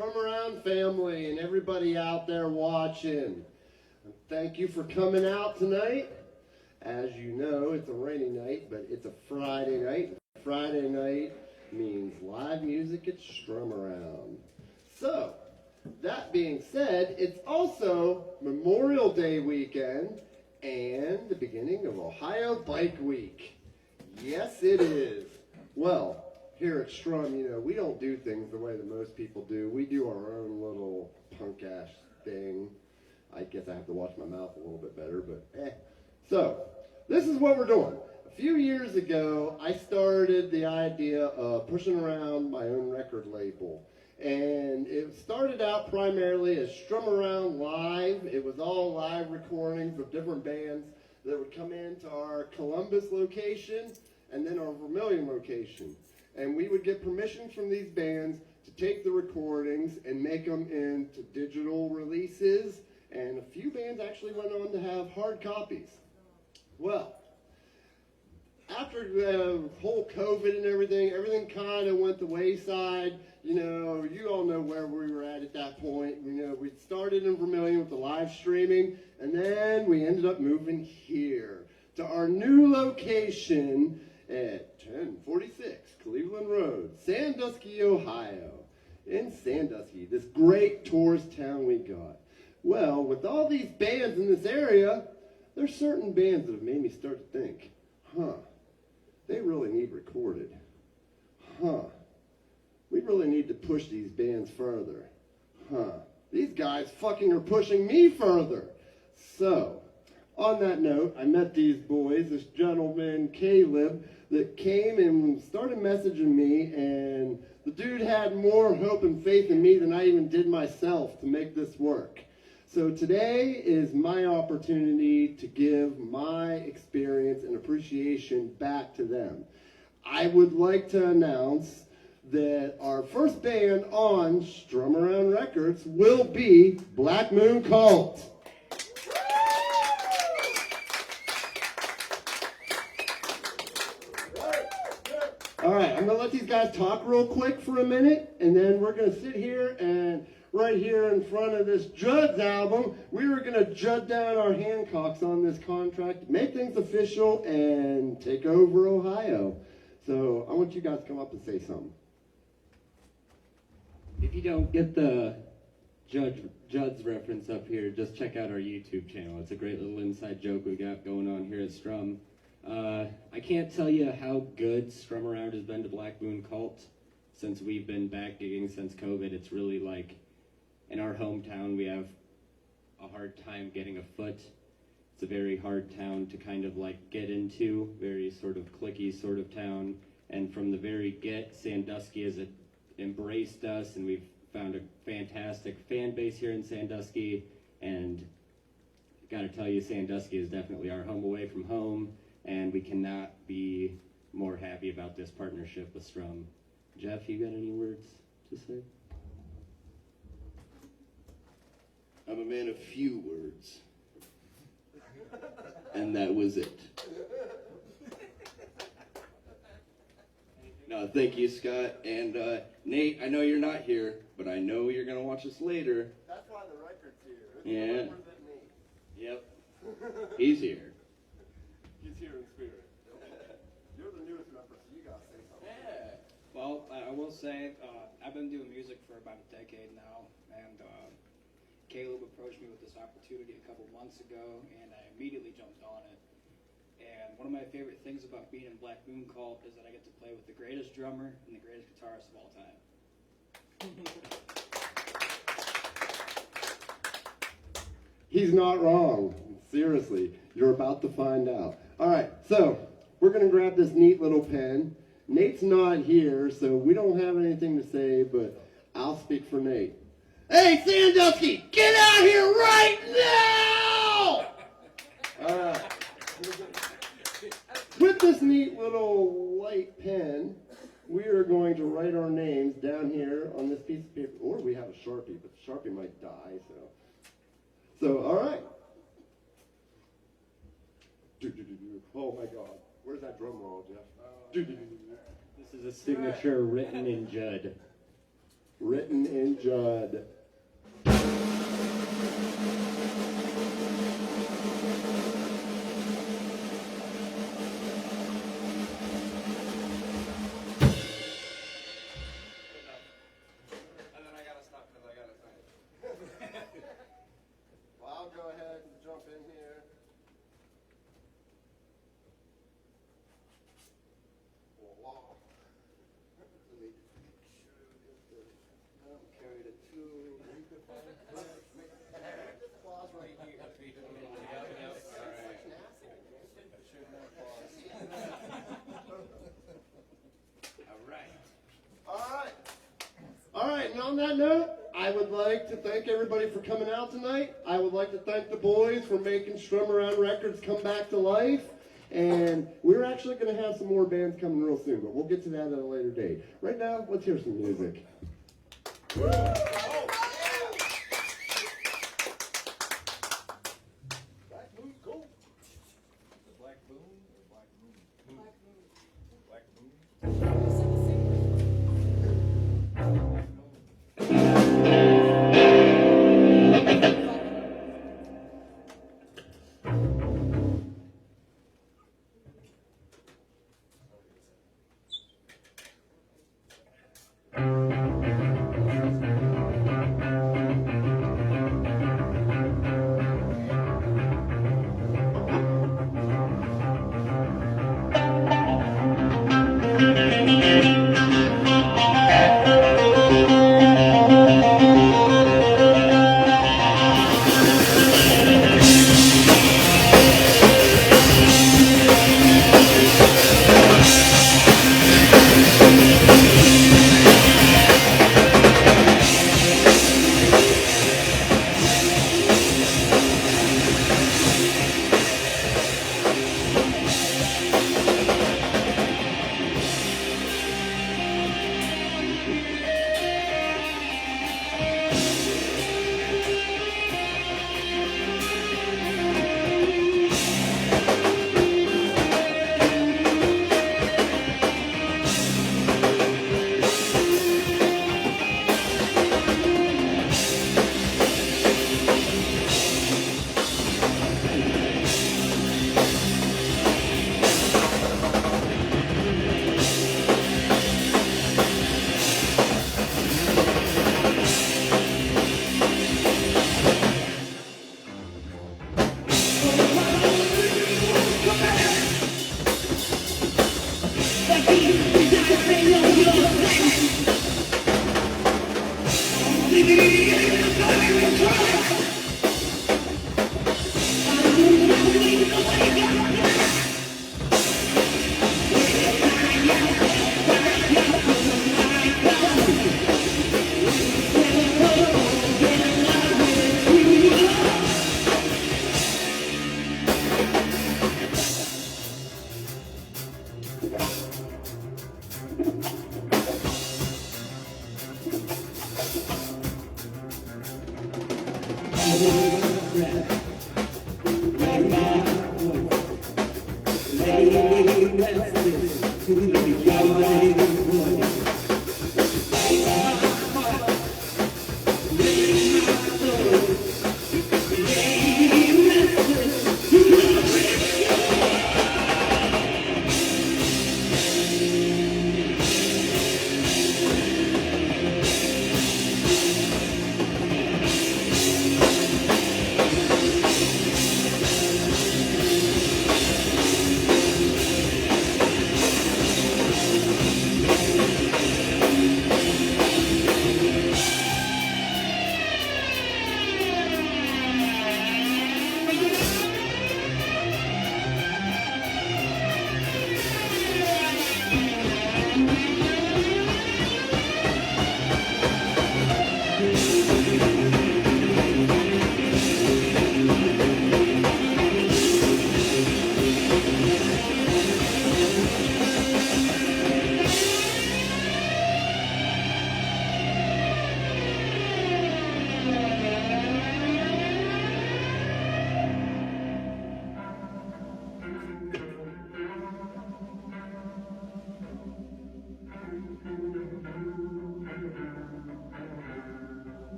Strum Around family and everybody out there watching. Thank you for coming out tonight. As you know, it's a rainy night, but it's a Friday night. Friday night means live music at Strum Around. So, that being said, it's also Memorial Day weekend and the beginning of Ohio Bike Week. Yes, it is. Well, here at Strum, we don't do things the way that most people do. We do our own little punk-ass thing. I guess I have to watch my mouth a little bit better, but So, this is what we're doing. A few years ago, I started the idea of pushing around my own record label. And it started out primarily as Strum Around Live. It was all live recordings of different bands that would come into our Columbus location and then our Vermilion location. And we would get permission from these bands to take the recordings and make them into digital releases. And a few bands actually went on to have hard copies. Well, after the whole COVID and everything kind of went the wayside. You all know where we were at that point. We started in Vermilion with the live streaming, and then we ended up moving here to our new location at 1046 Cleveland Road, Sandusky, Ohio. In Sandusky, this great tourist town we got. Well, with all these bands in this area, there's certain bands that have made me start to think, they really need recorded. We really need to push these bands further. These guys fucking are pushing me further. So, on that note, I met these boys, this gentleman, Caleb, that came and started messaging me, and the dude had more hope and faith in me than I even did myself to make this work. So today is my opportunity to give my experience and appreciation back to them. I would like to announce that our first band on Strum Around Records will be Black Moon Cult. All right, I'm going to let these guys talk real quick for a minute, and then we're going to sit here and right here in front of this Judd's album, we were going to jud down our Hancocks on this contract, make things official, and take over Ohio. So I want you guys to come up and say something. If you don't get the Judd's reference up here, just check out our YouTube channel. It's a great little inside joke we got going on here at Strum. I can't tell you how good Strum Around has been to Black Moon Cult since we've been back gigging since COVID. It's really like, in our hometown, we have a hard time getting a foot. It's a very hard town to kind of like get into, very sort of cliquey sort of town. And from the very get, Sandusky has embraced us, and we've found a fantastic fan base here in Sandusky. And got to tell you, Sandusky is definitely our home away from home, and we cannot be more happy about this partnership with Strum. Jeff, you got any words to say? I'm a man of few words. And that was it. No, thank you, Scott. And Nate, I know you're not here, but I know you're going to watch us later. That's why the record's here. Yeah. Yep. He's here. He's here in spirit. You're the newest member, so you got to say something. Yeah. Well, I will say, I've been doing music for about a decade now, and Caleb approached me with this opportunity a couple months ago, and I immediately jumped on it. And one of my favorite things about being in Black Moon Cult is that I get to play with the greatest drummer and the greatest guitarist of all time. He's not wrong. Seriously, you're about to find out. All right, so we're going to grab this neat little pen. Nate's not here, so we don't have anything to say, but I'll speak for Nate. Hey, Sandusky, get out here right now! All right. With this neat little light pen, we are going to write our names down here on this piece of paper. Or we have a Sharpie, but the Sharpie might die, So, all right. Oh, my God. Where's that drum roll, Jeff? This is a signature written in Judd. written in Judd. And then I gotta stop because I gotta sign. Well, I'll go ahead and jump in here. Voila. Carry the two. Applause right here. All right, and on that note, I would like to thank everybody for coming out tonight. I would like to thank the boys for making Strum Around Records come back to life. And we're actually going to have some more bands coming real soon, but we'll get to that at a later date. Right now, let's hear some music.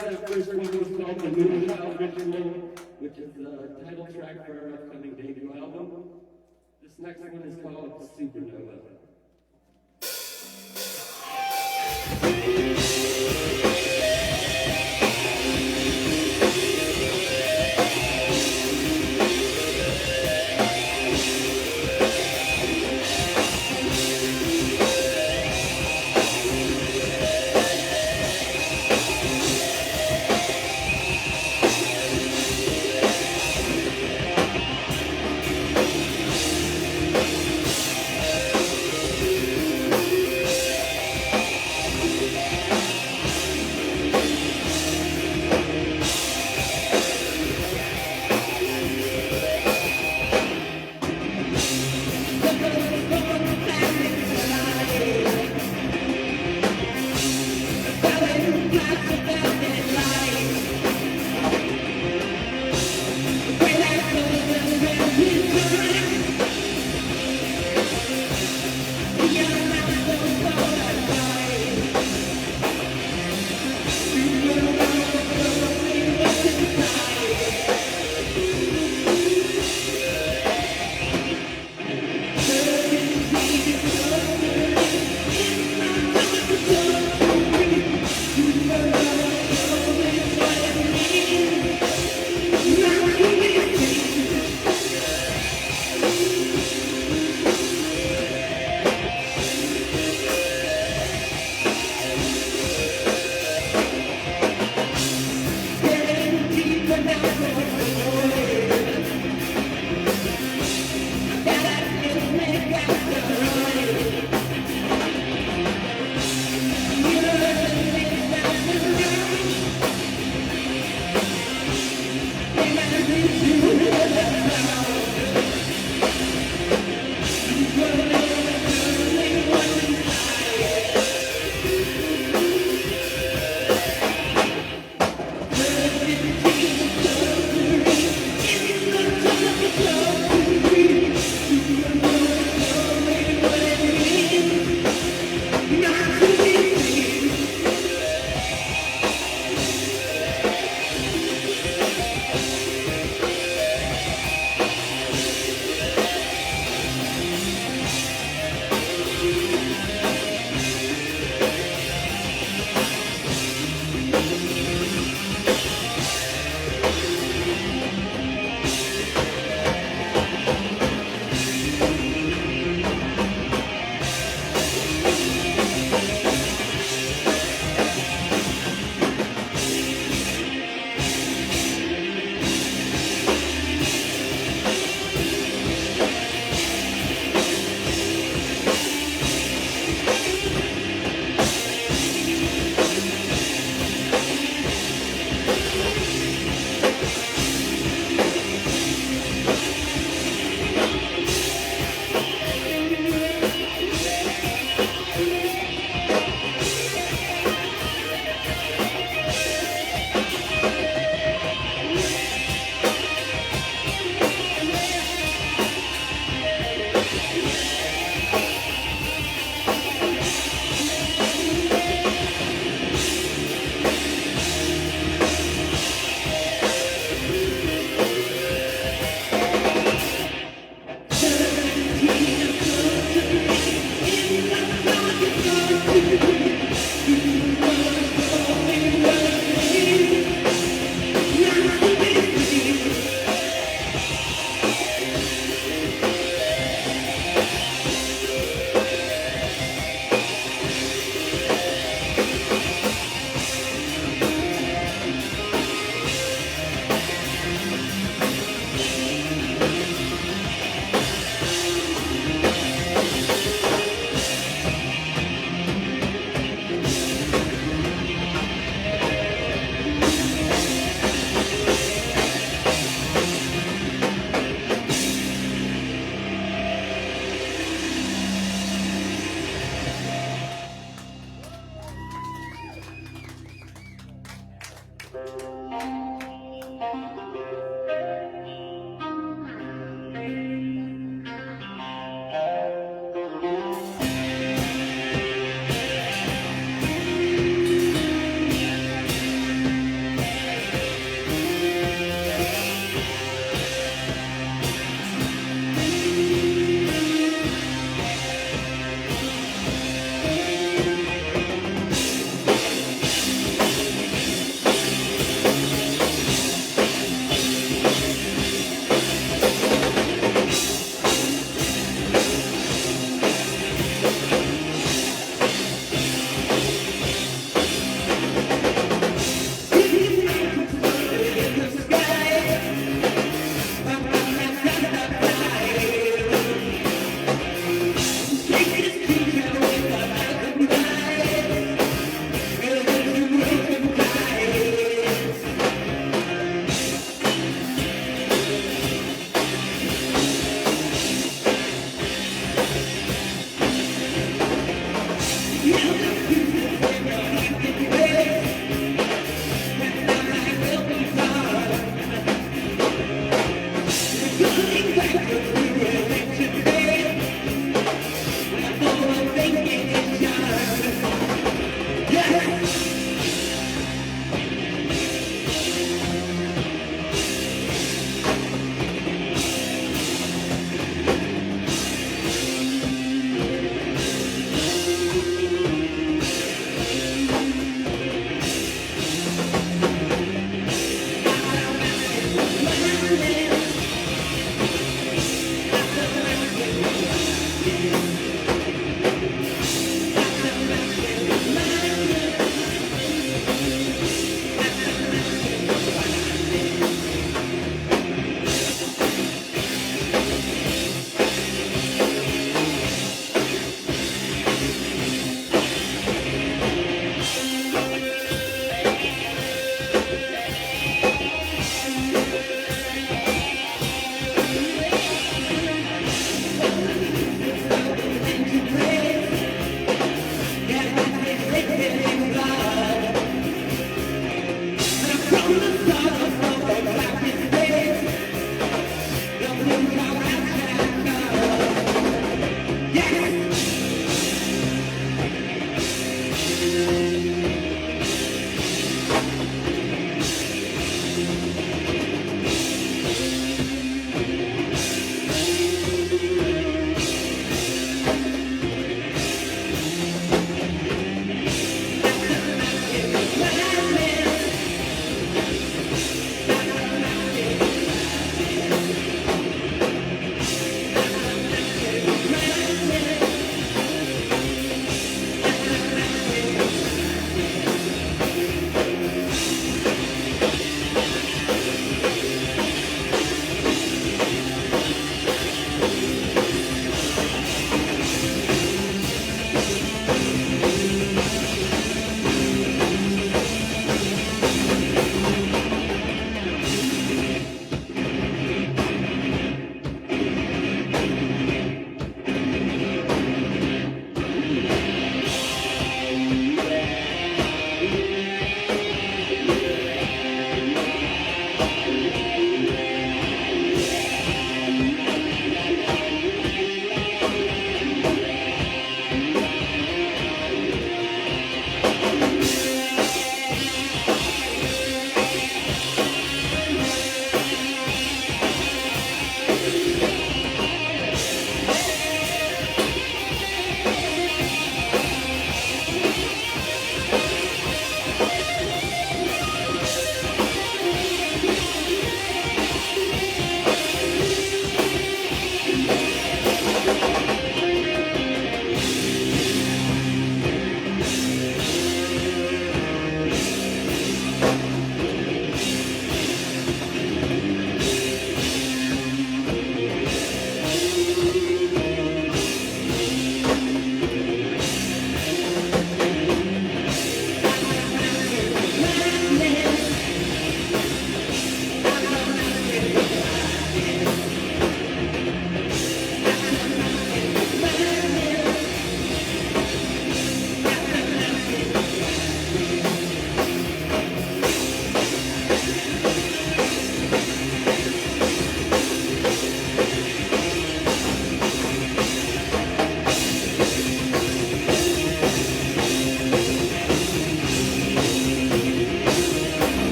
that first one was called The Moonchild Ritual, which is the title track for our upcoming debut album. This next one is called Supernova.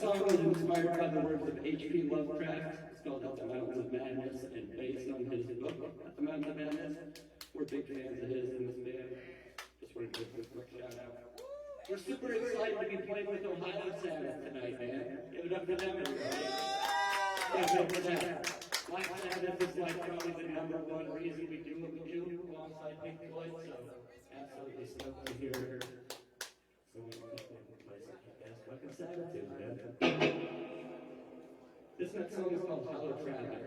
song was inspired by the words of H.P. Lovecraft, spelled out the Mountains of Madness, and based on his book, The Mountains of Madness. We're big fans of his in this band. Just wanted to give a quick shout out. We're super excited to be playing with Ohio Sabbath tonight, man. Give it up for them, everybody. Yeah, for that. Black Sabbath is like probably the #1 reason we do what we do alongside Pink Floyd, so absolutely stoked to hear someone play something as fucking Sabbath is, man. This next song is called Hollow Traffic.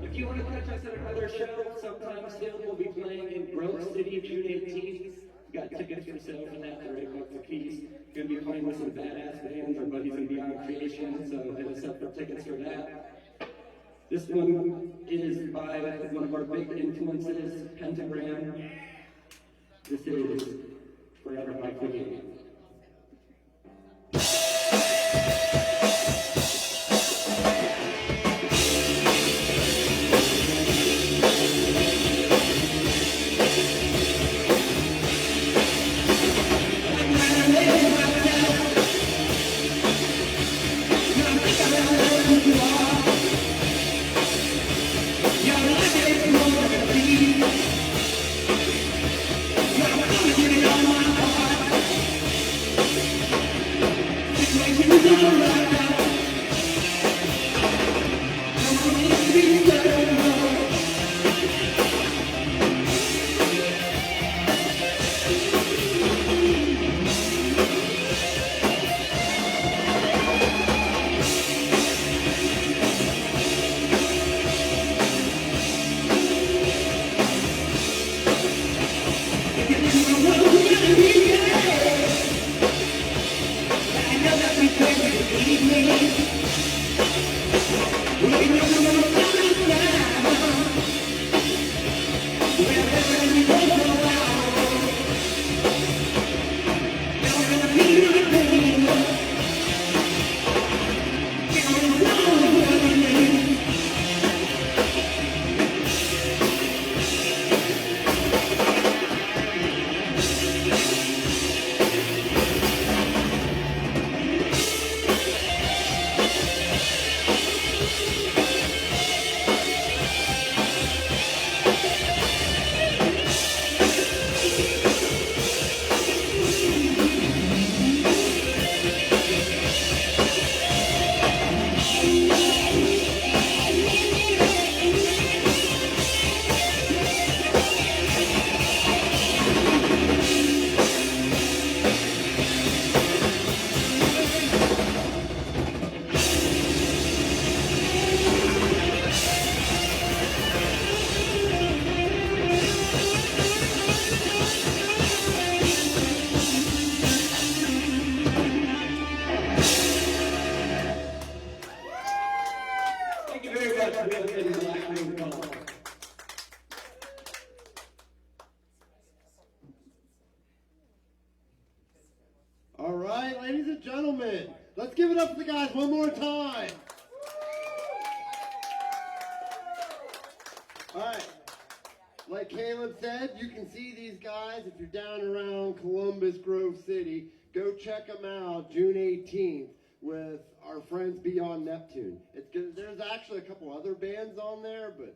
If you want to catch us at another show sometime soon, we'll be playing in Grove City June 18th. We got tickets for sale for that for $8 a piece. Gonna be playing with some badass bands. Our buddies in Beyond Creation, so hit us up for tickets for that. This one is by one of our big influences, Pentagram. This is Forever by Queen. All right, ladies and gentlemen, let's give it up for the guys one more time. All right, like Caleb said, you can see these guys if you're down around Columbus, Grove City. Go check them out June 18th with our friends Beyond Neptune. There's actually a couple other bands on there, but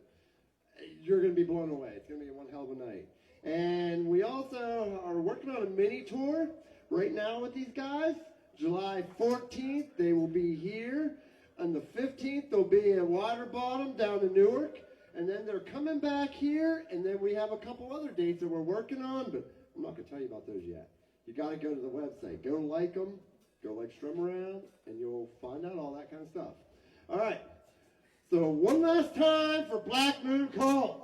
you're going to be blown away. It's going to be one hell of a night. And we also are working on a mini tour right now with these guys. July 14th, they will be here. On the 15th, they'll be at Waterbottom down in Newark. And then they're coming back here, and then we have a couple other dates that we're working on, but I'm not going to tell you about those yet. You got to go to the website. Go like them, go like Strum Around, and you'll find out all that kind of stuff. All right. So one last time for Black Moon Cult.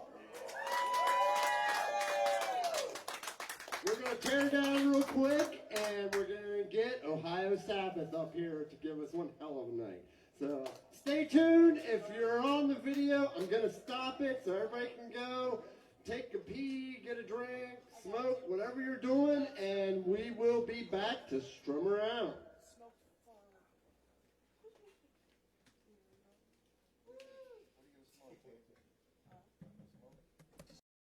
We're going to tear down real quick, and we're going to get Ohio Sabbath up here to give us one hell of a night. So stay tuned. If you're on the video, I'm going to stop it so everybody can go take a pee, get a drink, smoke, whatever you're doing, and we will be back to Strum Around.